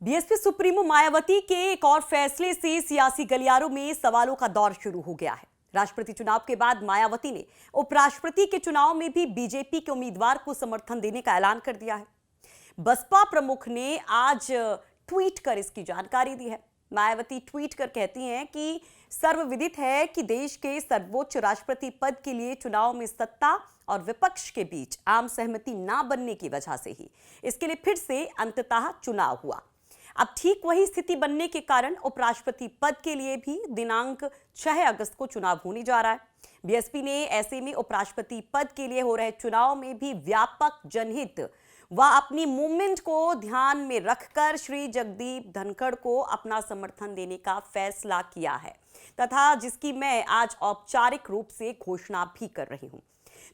BSP supremo Mayawati के एक और फैसले से सियासी गलियारों में सवालों का दौर शुरू हो गया है। राष्ट्रपति चुनाव के बाद मायावती ने उपराष्ट्रपति के चुनाव में भी बीजेपी के उम्मीदवार को समर्थन देने का ऐलान कर दिया है। बसपा प्रमुख ने आज ट्वीट कर इसकी जानकारी दी है। मायावती ट्वीट कर कहती हैं कि सर्वविदित है कि देश के सर्वोच्च राष्ट्रपति पद के लिए चुनाव में सत्ता और विपक्ष के बीच आम सहमति ना बनने की वजह से ही इसके लिए फिर से अंततः चुनाव हुआ। अब ठीक वही स्थिति बनने के कारण उपराष्ट्रपति पद के लिए भी दिनांक 6 अगस्त को चुनाव होने जा रहा है। बीएसपी ने ऐसे में उपराष्ट्रपति पद के लिए हो रहे चुनाव में भी व्यापक जनहित व अपनी मूवमेंट को ध्यान में रखकर श्री जगदीप धनखड़ को अपना समर्थन देने का फैसला किया है तथा जिसकी मैं आज औपचारिक रूप से घोषणा भी कर रही हूं।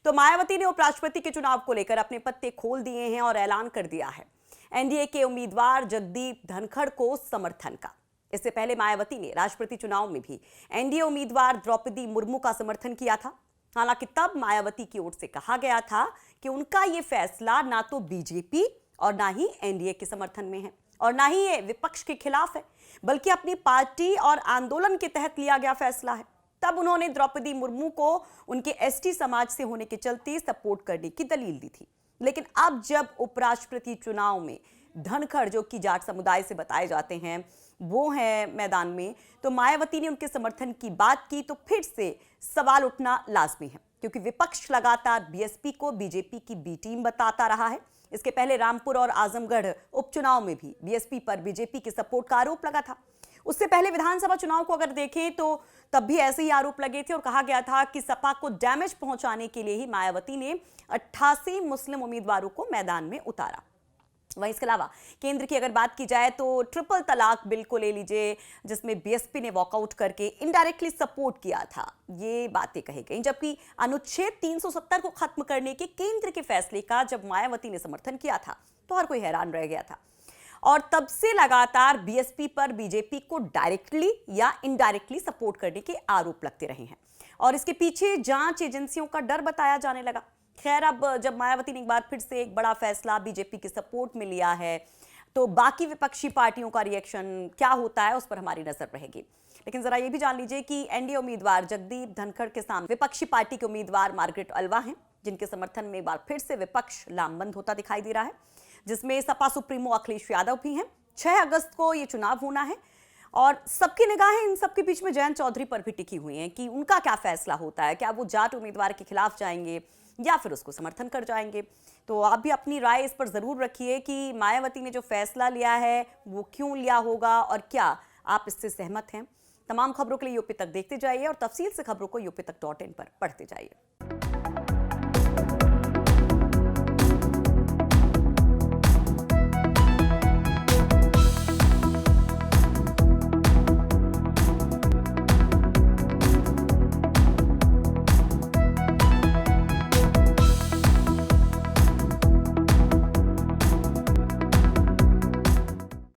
तो मायावती ने उपराष्ट्रपति के चुनाव को लेकर अपने पत्ते खोल दिए हैं और ऐलान कर दिया है एनडीए के उम्मीदवार जगदीप धनखड़ को समर्थन का। इससे पहले मायावती ने राष्ट्रपति चुनाव में भी एनडीए उम्मीदवार द्रौपदी मुर्मू का समर्थन किया था। हालांकि तब मायावती की ओर से कहा गया था कि उनका ये फैसला ना तो बीजेपी और ना ही एनडीए के समर्थन में है और ना ही ये विपक्ष के खिलाफ है, बल्कि अपनी पार्टी और आंदोलन के तहत लिया गया फैसला है। तब उन्होंने द्रौपदी मुर्मू को उनके एसटी समाज से होने के चलते सपोर्ट करने की दलील दी थी। लेकिन अब जब उपराष्ट्रपति चुनाव में धनखड़, जो कि जाट समुदाय से बताए जाते हैं, वो है मैदान में, तो मायावती ने उनके समर्थन की बात की तो फिर से सवाल उठना लाजमी है, क्योंकि विपक्ष लगातार बीएसपी को बीजेपी की बी टीम बताता रहा है। इसके पहले रामपुर और आजमगढ़ उपचुनाव में भी बीएसपी पर बीजेपी के सपोर्ट का आरोप लगा था। उससे पहले विधानसभा चुनाव को अगर देखें तो तब भी ऐसे ही आरोप लगे थे और कहा गया था कि सपा को डैमेज पहुंचाने के लिए ही मायावती ने 88 मुस्लिम उम्मीदवारों को मैदान में उतारा। वहीं इसके अलावा केंद्र की अगर बात की जाए तो ट्रिपल तलाक बिल को ले लीजिए, जिसमें बीएसपी ने वॉकआउट करके इनडायरेक्टली सपोर्ट किया था, ये बातें कही गई। जबकि अनुच्छेद 370 को खत्म करने के केंद्र के फैसले का जब मायावती ने समर्थन किया था तो हर कोई हैरान रह गया था और तब से लगातार बीएसपी पर बीजेपी को डायरेक्टली या इनडायरेक्टली सपोर्ट करने के आरोप लगते रहे हैं और इसके पीछे जांच एजेंसियों का डर बताया जाने लगा। खैर, अब जब मायावती ने एक बार फिर से एक बड़ा फैसला बीजेपी के सपोर्ट में लिया है तो बाकी विपक्षी पार्टियों का रिएक्शन क्या होता है उस पर हमारी नजर रहेगी। लेकिन जरा ये भी जान लीजिए कि एनडीए उम्मीदवार जगदीप धनखड़ के सामने विपक्षी पार्टी के उम्मीदवार मार्गरेट अल्वा हैं, जिनके समर्थन में एक बार फिर से विपक्ष लामबंद होता दिखाई दे रहा है, जिसमें सपा सुप्रीमो अखिलेश यादव भी हैं। 6 अगस्त को ये चुनाव होना है और सबकी निगाहें इन सबके बीच में जयंत चौधरी पर भी टिकी हुई हैं कि उनका क्या फैसला होता है। क्या वो जाट उम्मीदवार के खिलाफ जाएंगे या फिर उसको समर्थन कर जाएंगे। तो आप भी अपनी राय इस पर जरूर रखिए कि मायावती ने जो फैसला लिया है वो क्यों लिया होगा और क्या आप इससे सहमत हैं। तमाम खबरों के लिए यूपी तक देखते जाइए और तफसील से खबरों को यूपी तक.in पर पढ़ते जाइए।